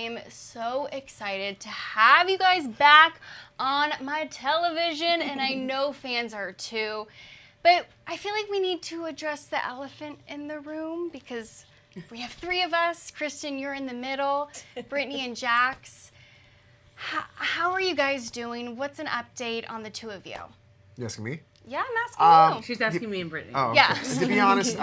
I'm so excited to have you guys back on my television, and I know fans are too. But I feel like we need to address the elephant in the room because we have three of us. Kristen, you're in the middle. Brittany and Jax. How are you guys doing? What's an update on the two of you? You asking me? Yeah, I'm asking you. She's asking me and Brittany. Oh, okay. Yeah. To be honest,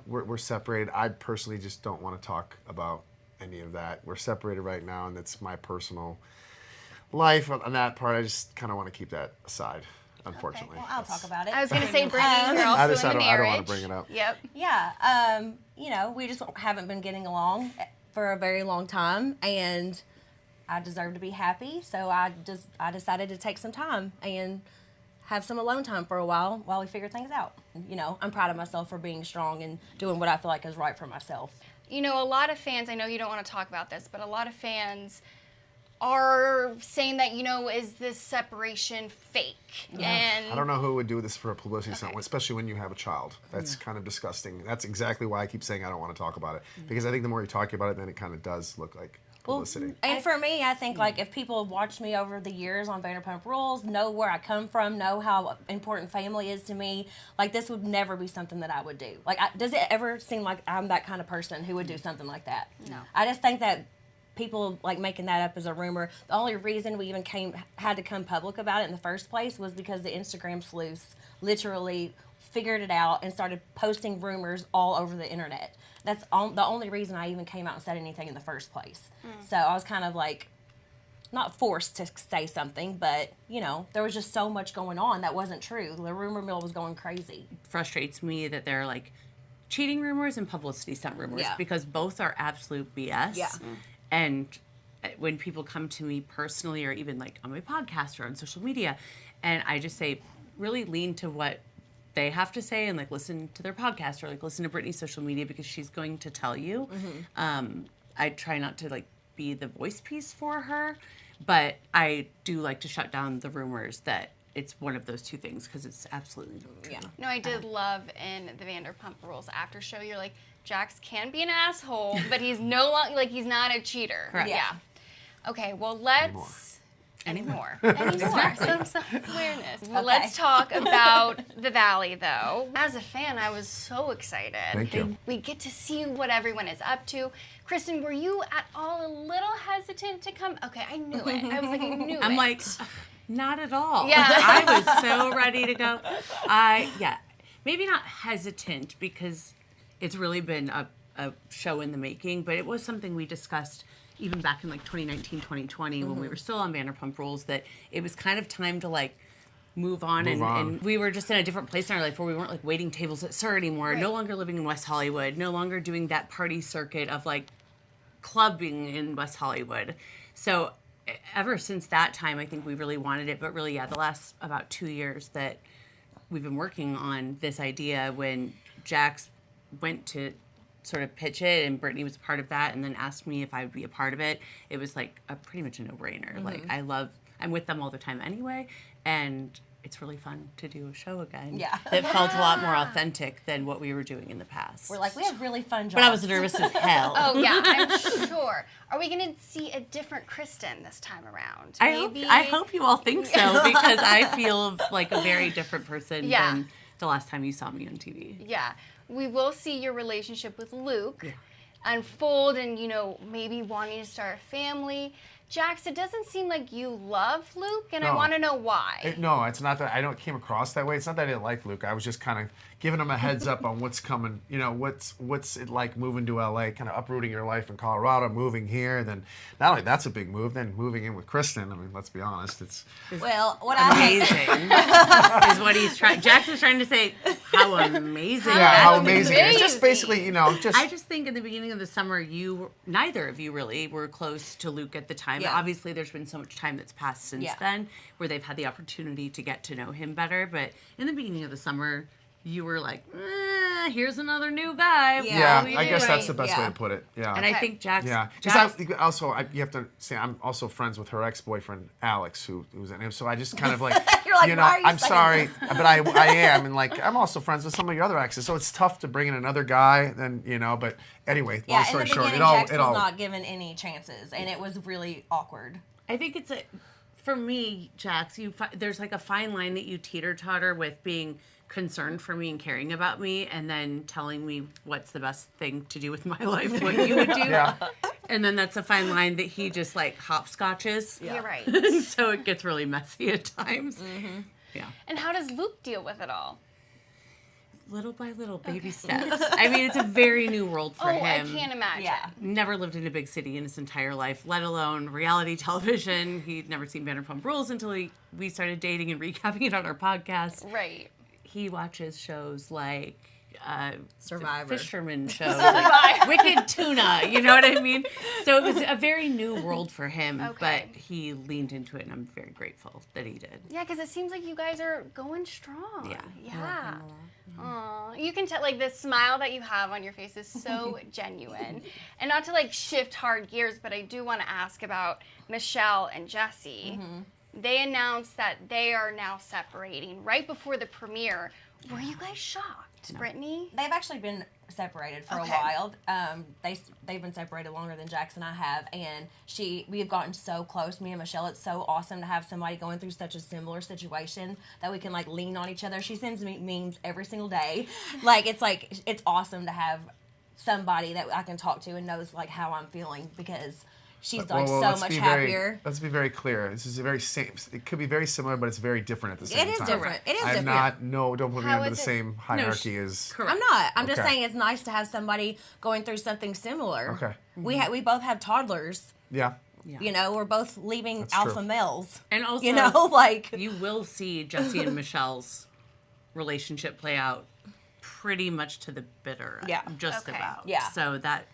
we're separated. I personally just don't want to talk about any of that. We're separated right now, and that's my personal life on that part. I just kind of want to keep that aside, unfortunately. Okay. Well, I'll talk about it. I was going to say, Brittany, you're also in a marriage. I don't want to bring it up. Yep. Yeah. We just haven't been getting along for a very long time, and I deserve to be happy, so I decided to take some time and have some alone time for a while we figure things out. I'm proud of myself for being strong and doing what I feel like is right for myself. A lot of fans, I know you don't want to talk about this, but a lot of fans are saying that, is this separation fake? Yeah. And I don't know who would do this for a publicity stunt, especially when you have a child. That's kind of disgusting. That's exactly why I keep saying I don't want to talk about it, because I think the more you talk about it, then it kind of does look like publicity. Well, and for me, I think if people have watched me over the years on Vanderpump Rules, know where I come from, know how important family is to me, this would never be something that I would do. Does it ever seem like I'm that kind of person who would do something like that? No. I just think that people making that up as a rumor. The only reason we even had to come public about it in the first place was because the Instagram sleuths literally figured it out and started posting rumors all over the internet. That's the only reason I even came out and said anything in the first place. So I was kind of not forced to say something, but, there was just so much going on that wasn't true. The rumor mill was going crazy. It frustrates me that they're cheating rumors and publicity stunt rumors because both are absolute BS. Yeah. And when people come to me personally or even on my podcast or on social media, and I just say, really lean to what they have to say and listen to their podcast or listen to Brittany's social media because she's going to tell you. Mm-hmm. I try not to be the voice piece for her, but I do like to shut down the rumors that it's one of those two things because it's absolutely not true. Yeah. No, I did love in the Vanderpump Rules after show, you're like, Jax can be an asshole, but he's no longer, he's not a cheater. Correct. Yeah. Okay, well, let's... Anymore. Some awareness. Well, let's talk about the Valley, though. As a fan, I was so excited. Thank you. We get to see what everyone is up to. Kristen, were you at all a little hesitant to come? Okay, I knew it. I was I knew it. I'm not at all. Yeah. I was so ready to go. Maybe not hesitant because it's really been a show in the making, but it was something we discussed even back in 2019, 2020 when we were still on Vanderpump Rules, that it was kind of time to move on. And we were just in a different place in our life where we weren't waiting tables at SUR anymore, Right. no longer living in West Hollywood, no longer doing that party circuit of clubbing in West Hollywood. So ever since that time, I think we really wanted it, but really, the last about 2 years that we've been working on this idea, when Jax went to sort of pitch it and Brittany was a part of that and then asked me if I would be a part of it, it was pretty much a no-brainer. Mm-hmm. I'm with them all the time anyway, and it's really fun to do a show again. Yeah. That felt a lot more authentic than what we were doing in the past. We're we have really fun jobs. But I was nervous as hell. Oh, yeah, I'm sure. Are we going to see a different Kristen this time around? I hope you all think so, because I feel like a very different person than the last time you saw me on TV. Yeah. We will see your relationship with Luke unfold and, maybe wanting to start a family. Jax, it doesn't seem like you love Luke, and I want to know why. No, it's not that I came across that way. It's not that I didn't like Luke. I was just kind of giving him a heads up on what's coming. What's it like moving to LA, kind of uprooting your life in Colorado, moving here, and then not only that's a big move, then moving in with Kristen. I mean, let's be honest, it's what amazing is what he's trying. Jax is trying to say how amazing. How amazing. It's just basically, I just think in the beginning of the summer, neither of you really were close to Luke at the time. Yeah. Obviously, there's been so much time that's passed since then where they've had the opportunity to get to know him better. But in the beginning of the summer, you were here's another new guy. Yeah. I guess that's the best Yeah. way to put it. Yeah. And I think Jax. Yeah, Jax because you have to say I'm also friends with her ex-boyfriend Alex, who's in him. So I just kind of like, You're like, you know, why are you I'm saying sorry, this? but I am, and like I'm also friends with some of your other exes. So it's tough to bring in another guy, then you know. But anyway, long Yeah, in story the short, beginning, Jax was not given any chances, and it was really awkward. I think it's for me, Jax, there's like a fine line that you teeter-totter with being concerned for me and caring about me, and then telling me what's the best thing to do with my life, what you would do. Yeah. And then that's a fine line that he just like hopscotches. You're right. So it gets really messy at times. Yeah. And how does Luke deal with it all? Little by little, baby steps. I mean, it's a very new world for him. I can't imagine. Yeah. Never lived in a big city in his entire life, let alone reality television. He'd never seen Vanderpump Rules until we started dating and recapping it on our podcast. Right. He watches shows like Survivor. fisherman shows, like Wicked Tuna. You know what I mean? So it was a very new world for him, Okay. but he leaned into it, and I'm very grateful that he did. Yeah, because it seems like you guys are going strong. Yeah. Yeah. Aw, you can tell, like, the smile that you have on your face is so genuine. And not to, like, shift hard gears, but I do want to ask about Michelle and Jesse. They announced that they are now separating right before the premiere. Were you guys shocked, Brittany? They've actually been separated for a Okay. while. They've been separated longer than Jax and I have, and we have gotten so close, me and Michelle. It's so awesome to have somebody going through such a similar situation that we can like lean on each other. She sends me memes every single day. It's awesome to have somebody that I can talk to and knows like how I'm feeling, because she's like so much happier. Let's be very clear. This is a very same. It could be very similar, but it's very different at the same time. It is different. It is I'm different. not. No, don't put me How under the is it? same hierarchy as. Correct. I'm not. I'm just Okay. saying it's nice to have somebody going through something similar. Okay. We both have toddlers. Yeah. You know, we're both leaving That's alpha true. males. And also, You know, like you will see Jesse and Michelle's relationship play out pretty much to the bitter end, Yeah. just Okay. about. Yeah. So that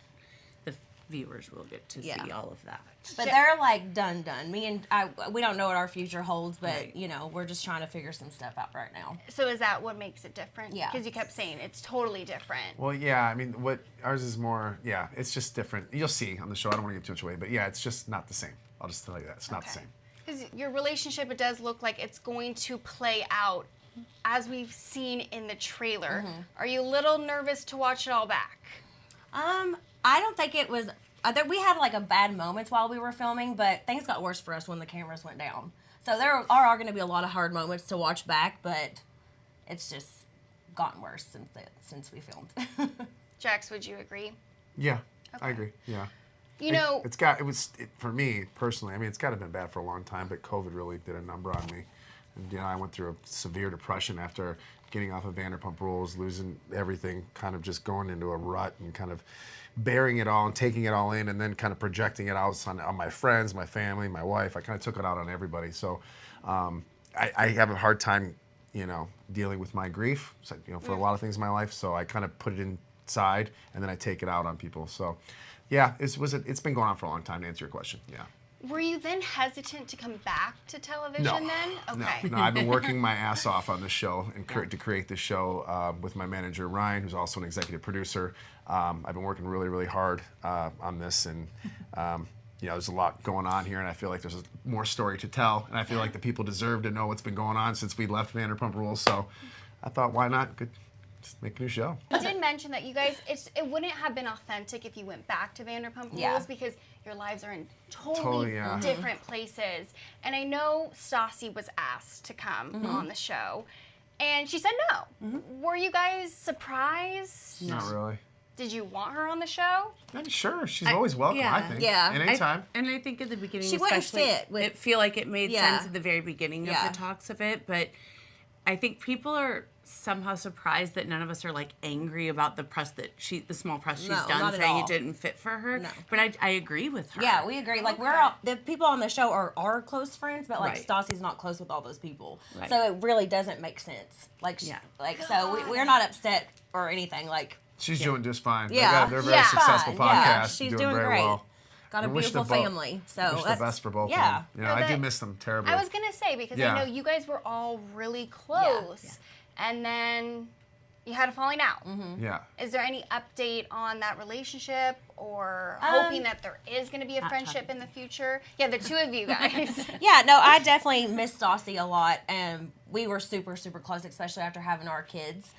the viewers will get to Yeah. see all of that. But they're like done. Me and we don't know what our future holds, but Right. you know, we're just trying to figure some stuff out right now. So is that what makes it different? Yeah. Because you kept saying it's totally different. Well, yeah. I mean, what ours is more. Yeah, it's just different. You'll see on the show. I don't want to give too much away, but yeah, it's just not the same. I'll just tell you that it's not the same. Because your relationship, it does look like it's going to play out as we've seen in the trailer. Are you a little nervous to watch it all back? I don't think it was. We had like a bad moments while we were filming, but things got worse for us when the cameras went down. So there are going to be a lot of hard moments to watch back, but it's just gotten worse since we filmed. Jax, would you agree? Yeah, I Okay. agree. Yeah. You know, For me personally. I mean, it's got to have been bad for a long time, but COVID really did a number on me. And you know, I went through a severe depression after getting off of Vanderpump Rules, losing everything, kind of just going into a rut and kind of bearing it all and taking it all in, and then kind of projecting it out on my friends, my family, my wife. I kind of took it out on everybody. So I have a hard time, you know, dealing with my grief, so, you know, for a lot of things in my life. So I kind of put it inside, and then I take it out on people. So yeah, it's been going on for a long time, to answer your question. Yeah. were you then hesitant to come back to television then? Okay. No, I've been working my ass off on this show and to create this show with my manager Ryan, who's also an executive producer. I've been working really, really hard on this, and you know, there's a lot going on here, and I feel like there's more story to tell, and I feel like the people deserve to know what's been going on since we left Vanderpump Rules. So I thought, why not? Just make a new show. You did mention that you guys, it wouldn't have been authentic if you went back to Vanderpump Rules Yeah. because your lives are in totally Totally, yeah. different places. And I know Stassi was asked to come on the show, and she said no. Were you guys surprised? Not really. Did you want her on the show? I'm sure she's always welcome. I think. Yeah. Anytime. And I think at the beginning, She wouldn't especially, fit with- it feel like it made Yeah. sense at the very beginning of Yeah. the talks of it. But I think people are somehow surprised that none of us are like angry about the press the small press she's No, done, not at saying all. it didn't fit for her. No. But I agree with her. Yeah, we agree. Like Okay. we're all, the people on the show are close friends, but like Right. Stassi's not close with all those people, Right. so it really doesn't make sense. Like, Yeah. so we're not upset or anything. Like, She's doing just fine. Yeah. They're a very Yeah. successful fine. Yeah, podcast. she's doing doing very great. well. got a I wish beautiful the both- family. So Wish the that's best for both yeah. of them. You know, Well, I do that- miss them terribly. I was going to say, because Yeah. I know you guys were all really close. And then, You had a falling out. Yeah. Is there any update on that relationship or hoping that there is going to be a friendship in the future? Yeah, the two of you guys. Yeah, no, I definitely miss Stassi a lot, and we were super, super close, especially after having our kids.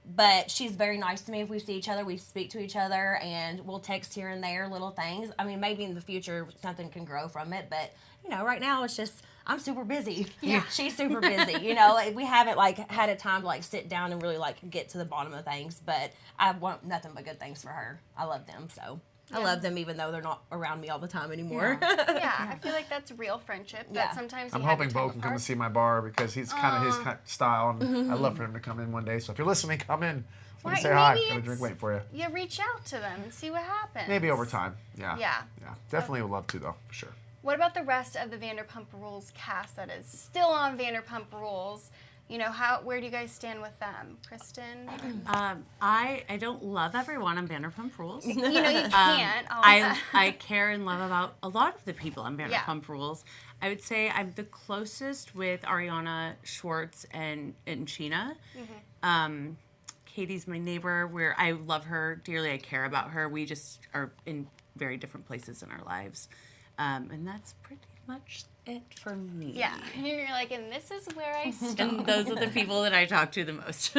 But she's very nice to me. If we see each other, we speak to each other, and we'll text here and there, little things. I mean, maybe in the future something can grow from it, but right now it's just I'm super busy. Yeah. She's super busy. We haven't had a time to sit down and really get to the bottom of things. But I want nothing but good things for her. I love them, so I love them even though they're not around me all the time anymore. Yeah, I feel like that's real friendship. That sometimes I'm you have hoping to Bo take can come and apart. see my bar because he's kind of his style, and I'd love for him to come in one day. So if you're listening, come in. Right, Say hi. maybe Got a drink waiting for you. You reach out to them and see what happens. Maybe over time. Yeah. Yeah. Definitely would love to though, for sure. What about the rest of the Vanderpump Rules cast that is still on Vanderpump Rules? Where do you guys stand with them? Kristen? I don't love everyone on Vanderpump Rules. You can't. I care and love about a lot of the people on Vanderpump Rules. I would say I'm the closest with Ariana, Schwartz, and Sheena. Katie's my neighbor, where I love her dearly. I care about her. We just are in very different places in our lives. And that's pretty much it for me. Yeah. And you're like, and this is where I stop. And those are the people that I talk to the most.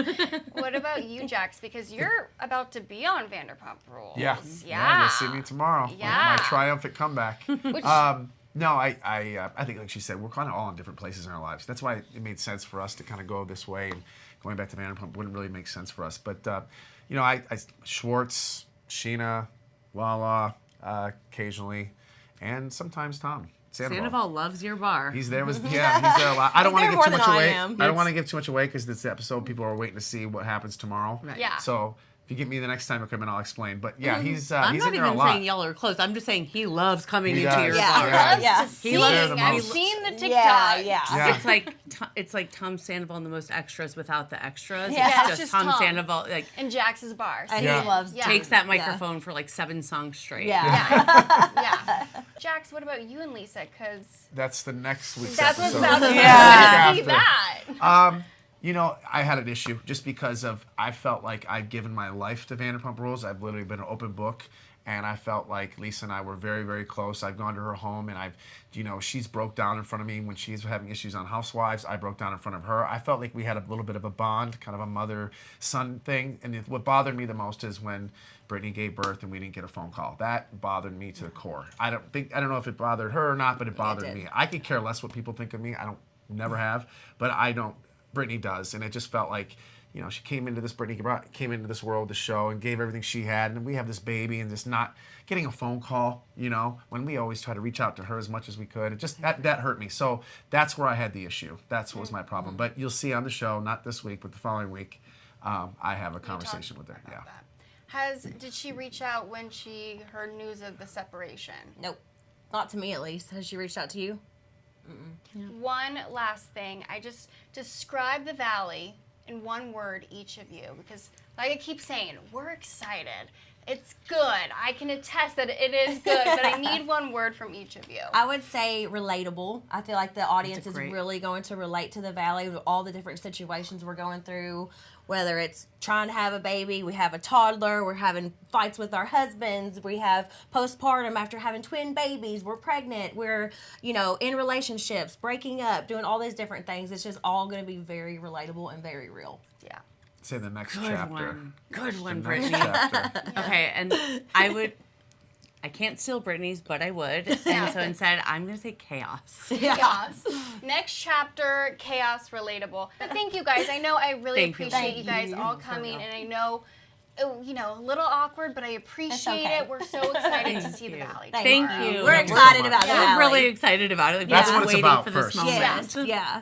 What about you, Jax? Because you're about to be on Vanderpump Rules. Yeah. Yeah. You'll see me tomorrow. Yeah. My triumphant comeback. No, I think, like she said, we're kind of all in different places in our lives. That's why it made sense for us to kind of go this way, and going back to Vanderpump wouldn't really make sense for us. But, I Schwartz, Sheena, Lala, occasionally, and sometimes Tom. Sandoval loves your bar. He's there. He's there a lot. I don't want to give too much away. I am. don't want to give too much away because this episode, people are waiting to see what happens tomorrow. Right. Yeah. So if you get me the next time I come in, I'll explain. But yeah, he's I'm he's not in there a even lot. saying y'all are close. I'm just saying he loves coming He into does. your Yeah. bar. Loves Yeah. to He sing. loves the I've most. seen the TikTok. Yeah. It's like Tom Sandoval and the most extras without the extras. Yeah. It's Just Tom Tom. Sandoval In Jax's bars. And Yeah. he loves takes that microphone for like 7 songs straight. Yeah. Yeah. Jax, what about you and Lisa? Because That's the next week's that's what's episode. about to Yeah. see that. I had an issue just because of I felt like I'd given my life to Vanderpump Rules. I've literally been an open book, and I felt like Lisa and I were very, very close. I've gone to her home, and she's broke down in front of me when she's having issues on Housewives. I broke down in front of her. I felt like we had a little bit of a bond, kind of a mother-son thing. And what bothered me the most is when Brittany gave birth and we didn't get a phone call. That bothered me to the core. I don't know if it bothered her or not, but it bothered me. I could care less what people think of me. Never have, but I don't. Brittany does, and it just felt like, she came into this world, the show, and gave everything she had, and we have this baby, and just not getting a phone call, when we always try to reach out to her as much as we could. It just that hurt me. So that's where I had the issue. That's what was my problem. But you'll see on the show, not this week, but the following week, I have a conversation with her. Yeah. Did she reach out when she heard news of the separation? Nope. Not to me, at least. Has she reached out to you? Yeah. One last thing. I just describe the Valley in one word, each of you, because like I keep saying, we're excited. It's good. I can attest that it is good, but I need one word from each of you. I would say relatable. I feel like the audience is great. really going to relate to the Valley with all the different situations we're going through, whether it's trying to have a baby, we have a toddler, we're having fights with our husbands, we have postpartum after having twin babies, we're pregnant, we're, in relationships, breaking up, doing all these different things. It's just all going to be very relatable and very real. Yeah. Say the next Good chapter. one. Good one, The next Brittany. chapter. Okay, and I can't steal Brittany's, but I would. And so instead, I'm going to say chaos. Chaos. Next chapter, chaos relatable. But thank you guys. I know I really Thank you. appreciate you Thank guys you. all coming, and I know, a little awkward, but I appreciate okay. it. We're so excited to Thank see the you. Valley. Thank tomorrow. you. We're excited about the We're Valley. really excited about it. Like, That's we've what been it's waiting about for this first. moment. Yes, yeah.